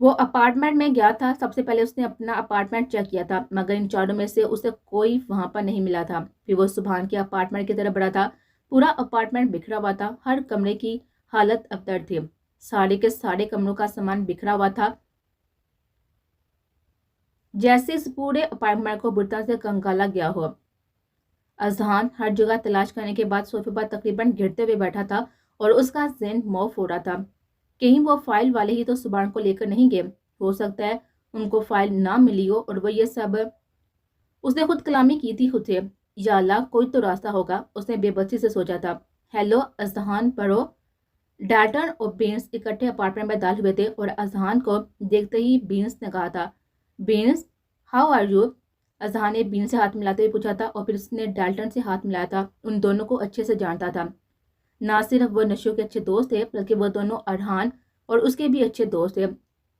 وہ اپارٹمنٹ میں گیا تھا. سب سے پہلے اس نے اپنا اپارٹمنٹ چیک کیا تھا مگر ان چاروں میں سے اسے کوئی وہاں پر نہیں ملا تھا. پھر وہ سبحان کے اپارٹمنٹ کی طرف بڑھا تھا. پورا اپارٹمنٹ بکھرا ہوا تھا. ہر کمرے کی حالت ابتر تھی. سارے کے سارے کمروں کا سامان بکھرا ہوا تھا جیسے اس پورے اپارٹمنٹ کو برتا سے کنگالا گیا ہو. اذہان ہر جگہ تلاش کرنے کے بعد صوفے پر تقریباً گرتے ہوئے بیٹھا تھا اور اس کا ذہن موف ہو رہا تھا. کہیں وہ فائل والے ہی تو سبحان کو لے کر نہیں گئے. ہو سکتا ہے ان کو فائل نہ ملی ہو اور وہ یہ سب. اس نے خود کلامی کی تھی خود سے. یا اللہ کوئی تو راستہ ہوگا, اس نے بے بسی سے سوچا تھا. ہیلو اذہان پڑھو. ڈالٹن اور بینس اکٹھے اپارٹمنٹ میں داخل ہوئے تھے اور اذہان کو دیکھتے ہی بینس نے کہا تھا, بینس ہاؤ آر یو. اذہان نے بینس سے ہاتھ ملاتے ہوئے پوچھا تھا اور پھر اس نے ڈالٹن سے ہاتھ ملایا تھا. ان دونوں کو اچھے سے جانتا تھا. نہ صرف وہ نشو کے اچھے دوست تھے بلکہ وہ دونوں ارحان اور اس کے بھی اچھے دوست تھے.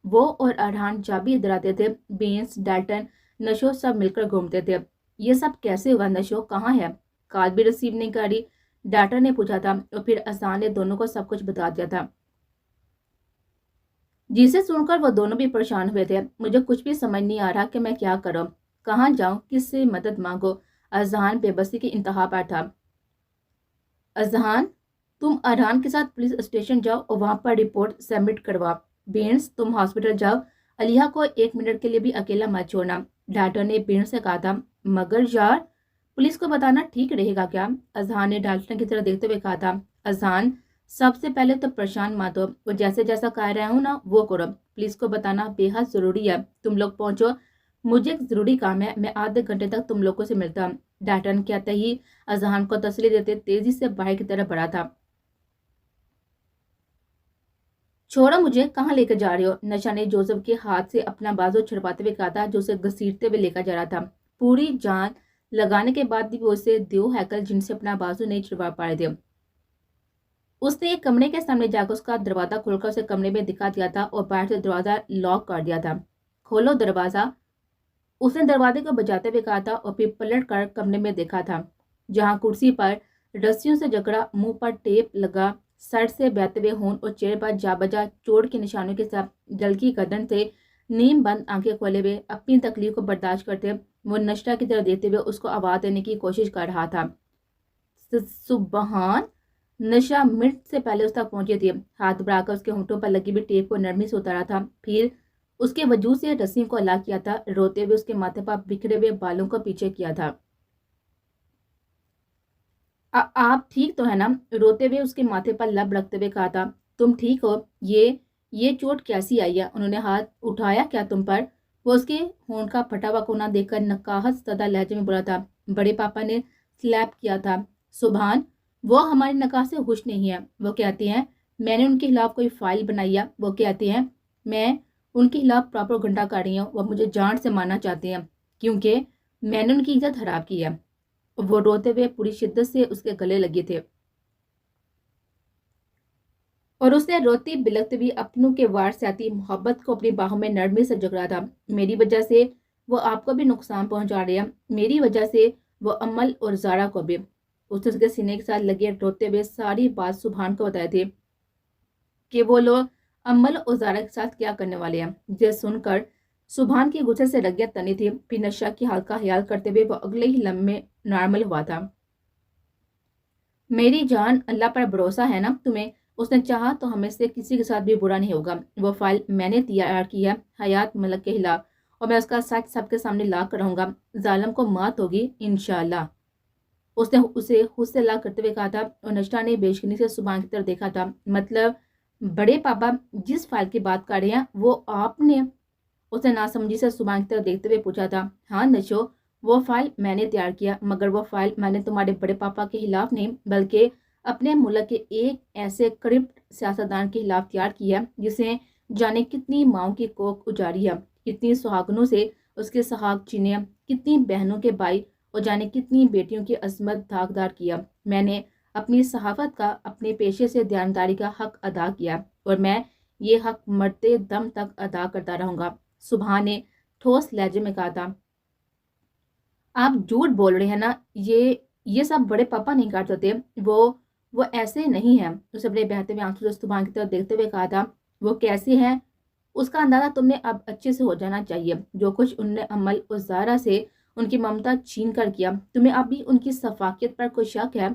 وہ اور ارحان جب بھی ادھر آتے تھے بینس, ڈالٹن, نشو سب مل کر گھومتے تھے. یہ سب کیسے ہوا؟ نشو کہاں ہے؟ کال بھی ریسیو نہیں کر رہی, ڈالٹن نے پوچھا تھا اور پھر اذہان نے دونوں کو سب کچھ بتا دیا تھا. جسے سن کر وہ دونوں بھی پریشان ہوئے تھے. مجھے کچھ بھی سمجھ نہیں آ رہا کہ میں کیا کروں, کہاں جاؤں, کس سے مدد مانگو. اذہان بے بسی کی انتہا پر تھا. اذہان تم ارحان کے ساتھ پولیس اسٹیشن جاؤ اور وہاں پر رپورٹ سبمٹ کروا. بینس تم ہاسپٹل جاؤ, علیہ کو 1 منٹ کے لیے بھی اکیلا مت چھوڑنا. ڈاکٹر نے بینس سے کہا تھا. مگر یار پولیس کو بتانا ٹھیک رہے گا کیا؟ اذہان نے ڈاکٹر کی طرف دیکھتے ہوئے کہا تھا. اذہان سب سے پہلے تو پریشان مت ہو, وہ جیسے جیسا کہہ رہا ہوں نا وہ کرو. پولیس کو بتانا بے حد ضروری ہے. تم لوگ پہنچو, مجھے ایک ضروری کام ہے. میں آدھے گھنٹے تک تم لوگوں سے ملتا ہوں. ڈاکٹر نے کہتے ہی اذہان کو تسلی دیتے تیزی سے باہر کی طرف بڑھا تھا. چھوڑو مجھے, کہاں لے کر جا رہے ہو؟ نشا نے جوزف کے ہاتھ سے اپنا بازو چھڑواتے ہوئے کہا تھا جو اسے گھسیٹتے ہوئے لے کر جا رہا تھا. پوری جان لگانے کے بعد بھی وہ اسے دیو ہیکل جن سے اپنا بازو نہیں چھڑوا پا رہے تھے. اس نے ایک کمرے کے سامنے جا کر اس کا دروازہ کھول کر اسے کمرے میں دکھا دیا تھا اور باہر سے دروازہ لاک کر دیا تھا. کھولو دروازہ, اس نے دروازے کو بجاتے ہوئے کہا تھا اور پھر پلٹ کر کمرے میں دیکھا تھا جہاں کرسی پر رسیوں سے جکڑا, منہ پر ٹیپ لگا, سر سے بہتے ہوئے ہون اور چہرے پر جا بجا چوٹ کے نشانوں کے ساتھ ڈلکی گردن سے نیم بند آنکھیں کھولے ہوئے اپنی تکلیف کو برداشت کرتے وہ نشا کی طرف دیکھتے ہوئے اس کو آواز دینے کی کوشش کر رہا تھا. سبحان. نشا منٹ سے پہلے اس تک پہنچی تھی. ہاتھ بڑھا کر اس کے ہونٹوں پر لگی ہوئی ٹیپ کو نرمی سے اتارا تھا. پھر اس کے وجود سے رسیوں کو الگ کیا تھا. روتے ہوئے اس کے ماتھے پر بکھرے ہوئے بالوں کو پیچھے کیا تھا. آپ ٹھیک تو ہے نا؟ روتے ہوئے اس کے ماتھے پر لب رکھتے ہوئے کہا تھا. تم ٹھیک ہو؟ یہ چوٹ کیسی آئی ہے؟ انہوں نے ہاتھ اٹھایا کیا تم پر؟ وہ اس کے ہونٹ کا پھٹا ہوا کونا دیکھ کر نقاہت زدہ لہجے میں بولا تھا. بڑے پاپا نے سلیپ کیا تھا. سبحان وہ ہماری نکاح سے خوش نہیں ہے. وہ کہتے ہیں میں نے ان کے خلاف کوئی فائل بنائی ہے. وہ کہتے ہیں میں ان کے خلاف پراپیگنڈا کر رہی ہوں. وہ مجھے جان سے مارنا چاہتے ہیں کیونکہ میں نے ان کی عزت خراب کی ہے. وہ روتے ہوئے پوری شدت سے اس کے گلے لگے تھے اور اس نے روتی بلکتے بھی اپنوں کے وار سے آتی محبت کو اپنی باہوں میں نرمی سے جگڑا تھا. میری وجہ سے وہ آپ کو بھی نقصان پہنچا رہے ہیں, میری وجہ سے وہ عمل اور زارا کو بھی. اس نے اس کے سینے کے ساتھ لگے روتے ہوئے ساری بات سبحان کو بتائی تھی کہ وہ لوگ عمل اور زارا کے ساتھ کیا کرنے والے ہیں. جسے سن کر سبحان کی غصے سے رگیں تنی تھی. پھر نشا کی حال کا خیال کرتے ہوئے وہ اگلے ہی لمحے نارمل ہوا تھا. میری جان اللہ پر بھروسہ ہے نا تمہیں؟ اس نے چاہا تو ہمیں سے کسی کے ساتھ بھی برا نہیں ہوگا. وہ فائل میں نے تیار کی ہے حیات ملک کے خلاف اور میں اس کا سچ سب کے سامنے لا کر رہوں گا. ظالم کو مات ہوگی انشاءاللہ. اس نے اسے خود سے لا کرتے ہوئے کہا تھا اور نشا نے بےشکنی سے سبحان کی طرف دیکھا تھا. مطلب بڑے پاپا جس فائل کی بات کر رہے ہیں وہ آپ نے؟ اس نے ناسمجھی سے سبحان کی طرف دیکھتے ہوئے پوچھا تھا. ہاں نشو وہ فائل میں نے تیار کیا, مگر وہ فائل میں نے تمہارے بڑے پاپا کے خلاف نہیں بلکہ اپنے ملک کے ایک ایسے کرپٹ سیاستدان کے خلاف تیار کی ہے جسے جانے کتنی ماؤں کی کوکھ اجاڑی ہے, کتنی سہاگنوں سے اس کے سہاگ چینے, کتنی بہنوں کے بھائی اور جانے کتنی بیٹیوں کی عصمت داغدار کیا. میں نے اپنی صحافت کا اپنے پیشے سے دیانتداری کا حق ادا کیا اور میں یہ حق مرتے دم تک ادا کرتا رہوں گا. سبحان نے ٹھوس لہجے میں کہا تھا. آپ جھوٹ بول رہے ہیں نا, یہ سب بڑے پاپا نہیں کر سکتے. وہ ایسے نہیں ہیں. اسے اپنے بہتے ہوئے آنکھوں سے سبحان کی طرف دیکھتے ہوئے کہا تھا. وہ کیسے ہیں اس کا اندازہ تم نے اب اچھے سے ہو جانا چاہیے. جو کچھ انہوں نے عمل اس زہرا سے ان کی ممتا چھین کر کیا, تمہیں اب بھی ان کی شفافیت پر کوئی شک ہے؟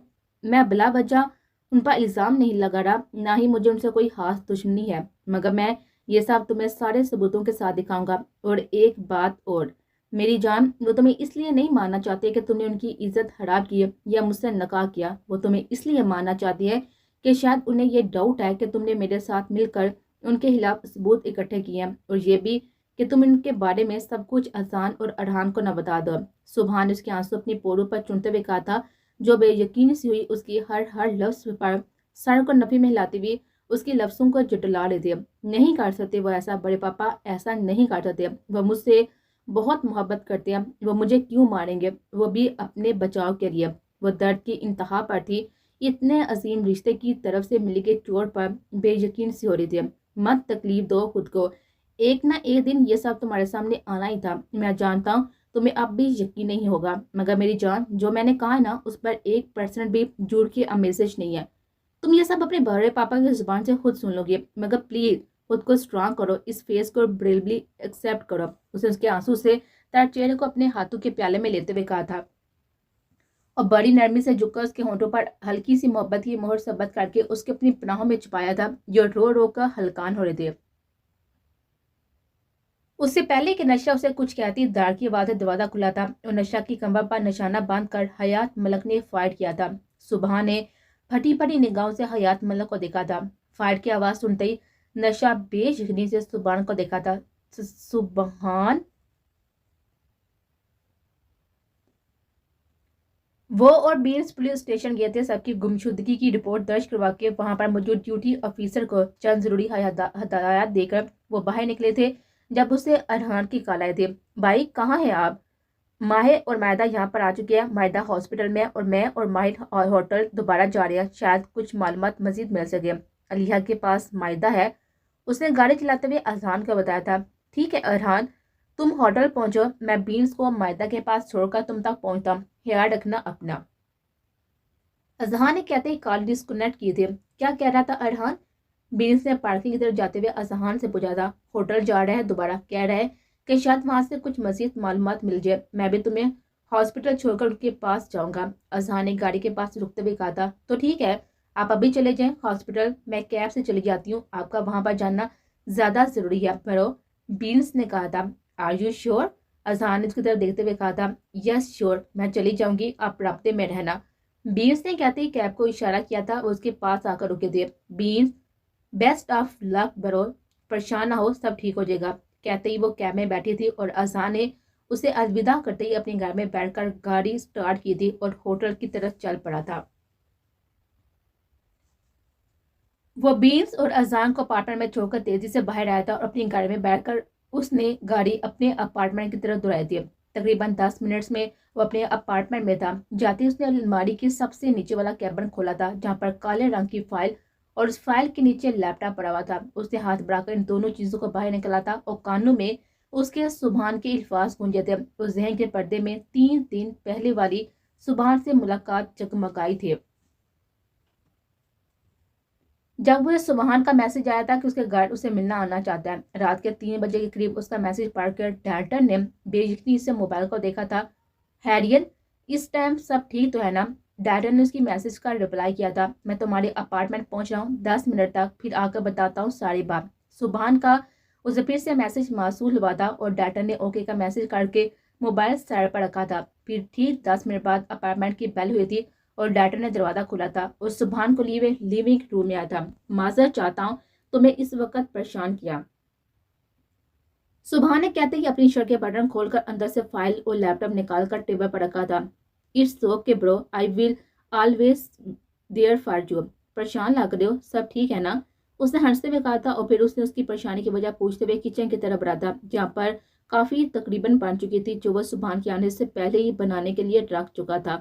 میں بلا وجہ ان پر الزام نہیں لگا رہا, نہ ہی مجھے ان سے کوئی خاص دشمنی ہے, مگر میں یہ سب تمہیں سارے ثبوتوں کے ساتھ دکھاؤں گا. اور ایک بات اور میری جان, وہ تمہیں اس لیے نہیں ماننا چاہتے کہ تم نے ان کی عزت خراب کی یا مجھ سے نکاح کیا, وہ تمہیں اس لیے ماننا چاہتی ہے کہ شاید انہیں یہ ڈاؤٹ ہے کہ تم نے میرے ساتھ مل کر ان کے خلاف ثبوت اکٹھے کیے ہیں, اور یہ بھی کہ تم ان کے بارے میں سب کچھ اذان اور ارحان کو نہ بتا دو. سبحان نے اس کے آنسو اپنی پوروں پر چنتے ہوئے کہا تھا, جو بے یقین سی ہوئی اس کی ہر لفظ پر سر کو نفی میں ہلاتی ہوئی اس کی لفظوں کو جٹلا رہے تھے. نہیں کر سکتے وہ ایسا, بڑے پاپا ایسا نہیں کر سکتے, وہ مجھ سے بہت محبت کرتے ہیں, وہ مجھے کیوں ماریں گے, وہ بھی اپنے بچاؤ کے لیے. وہ درد کی انتہا پر تھی, اتنے عظیم رشتے کی طرف سے ملی کے چوٹ پر بے یقین سی ہو رہی تھی. مت تکلیف دو خود کو, ایک نہ ایک دن یہ سب تمہارے سامنے آنا ہی تھا. میں جانتا ہوں تمہیں اب بھی یقین نہیں ہوگا, مگر میری جان, جو میں نے کہا نا اس پر 1% بھی جھوٹ کی امیزش نہیں ہے. تم یہ سب اپنے بڑے پاپا کی زبان سے خود سن لو گے, مگر پلیز خود کو اسٹرانگ کرو, اس فیس کو بریولی ایکسیپٹ کرو. اس کے آنسو سے تر چہرے کو اپنے ہاتھوں کے پیالے میں لیتے ہوئے کہا تھا, اور بڑی نرمی سے جھک کر اس کے ہونٹوں پر ہلکی سی محبت کی مہر ثبت کر کے اس کے اپنی پناہوں میں چھپایا تھا, جو رو رو کر ہلکان ہو رہے تھے. اس سے پہلے کہ نشہ اسے کچھ کہتی, دار کی آواز سے دروازہ کھلا تھا اور نشہ کی کمر پر نشانہ باندھ کر حیات ملک نے فائر کیا تھا. صبح نے پھٹی پھٹی نگاہوں سے حیات ملک کو دیکھا تھا. فائر کی آواز سنتے ہی نشہ بے یقینی سے سبحان کو دیکھا تھا. سبحان. وہ اور بینس پولیس اسٹیشن گئے تھے سب کی گمشدگی کی رپورٹ درج کروا کے. وہاں پر موجود ڈیوٹی آفیسر کو چند ضروری ہدایات دے کر وہ باہر نکلے تھے جب اسے ارحان کی کال آئی تھی. بھائی کہاں ہیں آپ؟ ماہر اور مائدہ یہاں پر آ چکے ہیں. مائدہ ہاسپٹل میں, اور میں اور ماہر ہوٹل دوبارہ جا رہے ہیں, شاید کچھ معلومات مزید مل سکے. علیحہ کے پاس مائدہ ہے, اس نے گاڑی چلاتے ہوئے ارحان کو بتایا تھا. ٹھیک ہے ارحان, تم ہوٹل پہنچو, میں بینس کو مائدہ کے پاس چھوڑ کر تم تک پہنچتا ہوں, خیال رکھنا اپنا. اذہان نے کہتے ہی کال ڈسکنیکٹ کی تھی. کیا کہہ رہا تھا ارحان؟ بینس نے پارکنگ کی طرف جاتے ہوئے اذہان سے پوچھا تھا. ہوٹل جا رہے ہیں دوبارہ, کہہ رہے کہ شاید وہاں سے کچھ مزید معلومات مل جائے. میں بھی تمہیں ہاسپٹل چھوڑ کر ان کے پاس جاؤں گا. اذہان نے گاڑی کے پاس رکتے ہوئے کہا تھا. تو ٹھیک ہے, آپ ابھی چلے جائیں ہاسپٹل, میں کیب سے چلی جاتی ہوں, آپ کا وہاں پر جاننا زیادہ ضروری ہے. برو, بینس نے کہا تھا. Are you sure? اذہان نے اس کی طرف دیکھتے ہوئے کہا تھا. یس شیور, میں چلی جاؤں گی, آپ رابطے میں رہنا. بینس نے کہتے ہی کیب کو اشارہ کیا تھا, اس کے پاس آ کر رکے تھے. بینس, بیسٹ آف لک برو, پریشان نہ ہو, سب ٹھیک ہو جائے گا. کہتے ہی وہ کیب میں بیٹھی تھی اور اذہان نے اسے الوداع کرتے ہی اپنی گاڑی میں بیٹھ کر گاڑی سٹارٹ کی تھی اور ہوٹل کی طرف چل پڑا تھا. وہ بینس اور اذہان کو اپارٹمنٹ میں چھوڑ کر تیزی سے باہر آیا تھا اور اپنی گاڑی میں بیٹھ کر اس نے گاڑی اپنے اپارٹمنٹ کی طرف دوڑائی تھی. تقریباً 10 منٹس میں وہ اپنے اپارٹمنٹ میں تھا. جاتے اس نے الماری کی سب سے نیچے والا کیبن کھولا تھا, جہاں پر کالے رنگ کی فائل اور اس فائل کے نیچے لیپ ٹاپ پڑا ہوا تھا. اس نے ہاتھ بڑھا کر ان دونوں چیزوں کو باہر نکالا تھا اور کانوں میں اس کے سبحان کے الفاظ گونجے تھے. اس ذہن کے پردے میں 3 دن پہلے والی سبحان سے ملاقات جگمگائی تھی. جب وہ سبحان کا میسج آیا تھا کہ اس کے گھر اسے ملنا آنا چاہتا ہے. رات کے 3 بجے کے قریب اس کا میسج پڑھ کر ڈالٹن نے بے یقینی سے موبائل کو دیکھا تھا. ہیریت, اس ٹائم سب ٹھیک تو ہے نا؟ ڈالٹن نے اس کی میسج کا رپلائی کیا تھا. میں تمہارے اپارٹمنٹ پہنچ رہا ہوں 10 منٹ تک, پھر آ کر بتاتا ہوں ساری بات. سبحان کا اسے پھر سے میسج موصول ہوا تھا اور ڈالٹن نے اوکے کا میسج کر کے موبائل سائڈ پر رکھا تھا. پھر ٹھیک 10 منٹ بعد اپارٹمنٹ کی بیل ہوئی تھی اور ڈالٹن نے دروازہ کھولا تھا اور سبحان کو لیے لیونگ روم میں آیا تھا. معذرت چاہتا ہوں تمہیں اس وقت پریشان کیا. سبحان نے کہتے ہی اپنی شرٹ کے بٹن کھول کر اندر سے فائل اور لیپ ٹاپ نکال کر ٹیبل پر رکھا تھا. It's okay bro, I will always there for you. پریشان لگ رہے ہو, سب ٹھیک ہے نا؟ اس نے ہنستے ہوئے کہا تھا اور پھر اس نے اس کی پریشانی کی وجہ پوچھتے ہوئے کچن کی طرف بڑھا تھا, جہاں پر کافی تقریباً بن چکی تھی, جو وہ سبحان کے آنے سے پہلے ہی بنانے کے لیے رکھ چکا تھا.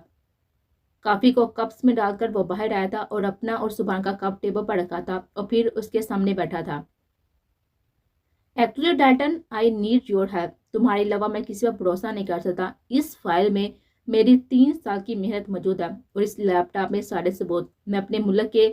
کافی کو کپس میں ڈال کر وہ باہر آیا تھا اور اپنا اور سبحان کا کپ ٹیبل پر رکھا تھا اور پھر اس کے سامنے بیٹھا تھا. Actually Dalton, I need your help. تمہارے علاوہ میں کسی پر بھروسہ نہیں کر سکتا. اس فائل میں میری 3 سال کی محنت موجود ہے اور اس لیپ ٹاپ میں سارے ثبوت. میں اپنے ملک کے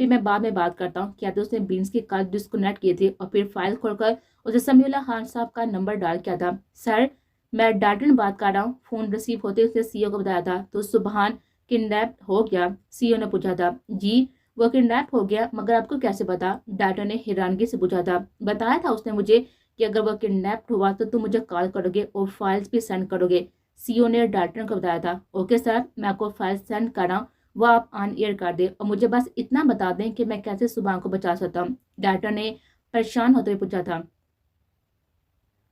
پھر میں بعد میں بات کرتا ہوں. کیا تو اس نے بینس کی کال ڈسکنیکٹ کی تھی اور پھر فائل کھول کر اسے سمیع اللہ خان صاحب کا نمبر ڈال کیا تھا. سر میں ڈالٹن بات کر رہا ہوں. فون ریسیو ہوتے اس نے سی او کو بتایا تھا. تو سبحان کڈنیپ ہو گیا؟ سی او نے پوچھا تھا. جی وہ کڈنیپ ہو گیا، مگر آپ کو کیسے پتا؟ ڈالٹن نے حیرانگی سے پوچھا تھا. بتایا تھا اس نے مجھے کہ اگر وہ کڈنیپ ہوا تو تم مجھے کال کرو گے اور فائلز بھی سینڈ کرو گے. سی او نے ڈالٹن کو بتایا تھا. اوکے سر، میں آپ کو فائل سینڈ کر رہا ہوں، وہ آپ آن ایئر کر دیں اور مجھے بس اتنا بتا دیں کہ میں کیسے سبحان کو بچا سکتا ہوں. ڈالٹن نے پریشان ہوتے ہوئے پوچھا تھا.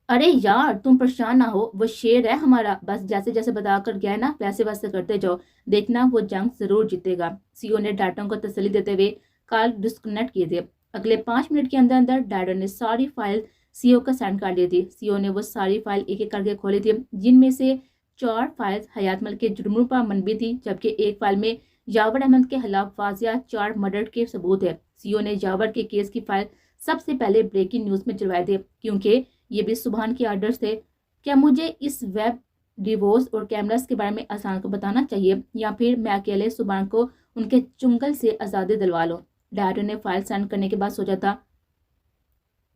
ارے یار تم پریشان نہ ہو، وہ شیر ہے ہمارا، بس جیسے جیسے بتا کر گیا ہے نا ویسے ویسے کرتے جاؤ، دیکھنا وہ جنگ ضرور جیتے گا. سی او نے ڈالٹن کو تسلی دیتے ہوئے کال ڈسکنیکٹ کیے تھے. اگلے 5 منٹ کے اندر اندر ڈالٹن نے ساری فائل سی او کو سینڈ کر لی تھی. سی او نے وہ ساری فائل ایک ایک کر کے کھولی تھی، جن میں سے 4 فائل حیات ملک کے جرموں پر منبی تھی، جبکہ ایک فائل میں یاور احمد کے خلاف واضح 4 مرڈر کے ثبوت ہے. سی او نے یاور کے کیس کی فائل سب سے پہلے بریکنگ نیوز میں چلوائے تھے، کیونکہ یہ بھی سبحان کے آرڈرز تھے. کیا مجھے اس ویب ڈیوورس اور کیمراز کے بارے میں آسان کو بتانا چاہیے یا پھر میں اکیلے سبحان کو ان کے چنگل سے آزادی دلوا لوں؟ ڈالٹن نے فائل سینڈ کرنے کے بعد سوچا تھا.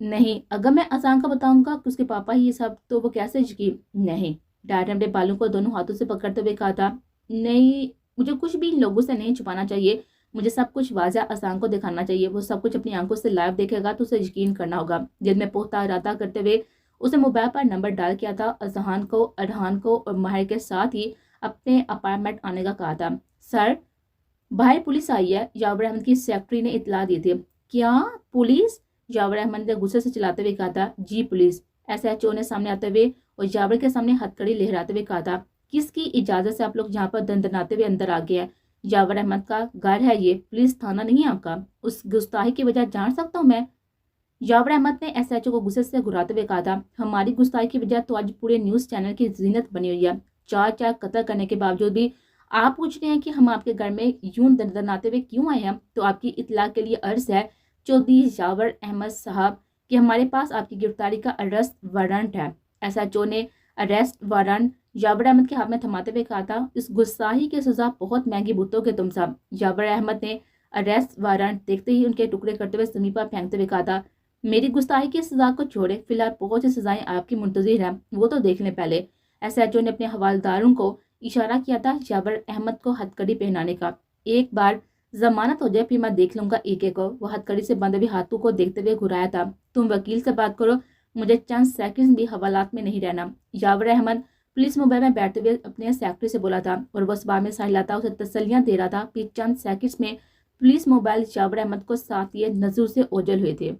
نہیں، اگر میں آسان کا بتاؤں گا کہ اس کے پاپا ہی یہ سب تو وہ کیسے یقین؟ نہیں. ڈالٹن اپنے بالوں کو دونوں ہاتھوں سے پکڑتے ہوئے کہا تھا. نہیں، مجھے کچھ بھی ان لوگوں سے نہیں چھپانا چاہیے، مجھے سب کچھ واضح آسان کو دکھانا چاہیے. وہ سب کچھ اپنی آنکھوں سے لائیو دیکھے گا تو اسے یقین کرنا ہوگا. دل میں پختہ ارادہ کرتے ہوئے اس نے موبائل پر نمبر ڈال کیا تھا. اذہان کو، ارحان کو اور ماہر کے ساتھ ہی اپنے اپارٹمنٹ آنے کا کہا تھا. سر باہر پولیس آئی ہے، یاور احمد کی سیکرٹری نے اطلاع دی تھی. کیا پولیس؟ یاور احمد نے غصے سے چلاتے ہوئے کہا تھا. جی پولیس. ایس ایچ او نے سامنے آتے ہوئے اور یاور کے سامنے ہتھ کڑی لہراتے ہوئے کہا تھا. کس کی اجازت سے آپ لوگ یہاں پر دندناتے ہوئے اندر آ گئے ہیں؟ یاور احمد کا گھر ہے یہ، پولیس تھانہ نہیں ہے آپ کا. اس گستاخی کی وجہ جان سکتا ہوں میں؟ یاور احمد نے ایس ایچ او کو غصے سے گھراتے ہوئے کہا تھا. ہماری گستاخی کی وجہ تو آج پورے نیوز چینل کی زینت بنی ہوئی ہے. 4 قتل کرنے کے باوجود بھی آپ پوچھ رہے ہیں کہ ہم آپ کے گھر میں یوں دندناتے ہوئے کیوں آئے ہیں؟ تو آپ کی اطلاع کے لیے عرض ہے چودھری یاور احمد صاحب کہ ہمارے پاس آپ کی گرفتاری کا اریسٹ وارنٹ ہے. ایس ایچ او نے اریسٹ وارنٹ یاور احمد کے ہاتھ میں تھماتے ہوئے کہا تھا. اس گستاخی کی سزا بہت مہنگی بھگتو گے تم سب. یاور احمد نے اریسٹ وارنٹ دیکھتے ہی ان کے ٹکڑے کرتے ہوئے زمین پر پھینکتے ہوئے کہا تھا. میری گستاخی کی سزا کو چھوڑے، فی الحال بہت سی سزائیں آپ کی منتظر ہیں، وہ تو دیکھ لیں پہلے. ایس ایچ او نے اپنے حوالداروں کو اشارہ کیا تھا یاور احمد کو ہتھ کڑی پہنانے کا. ایک بار ضمانت ہو جائے پھر میں دیکھ لوں گا ایک ایک کو. وہ ہتھ کڑی سے بندھے ہوئے ہاتھوں کو دیکھتے ہوئے گھرایا تھا. تم وکیل سے بات کرو، مجھے چند سیکنڈ بھی حوالات میں نہیں رہنا. یاور احمد پولیس موبائل میں بیٹھتے ہوئے اپنے سیکرٹری سے بولا تھا اور وہ صبح میں سہلاتا اسے تسلیاں دے رہا تھا. پھر چند سیکنڈز میں پولیس موبائل یاور احمد کو ساتھ لیے نظر سے اوجھل ہوئے تھے.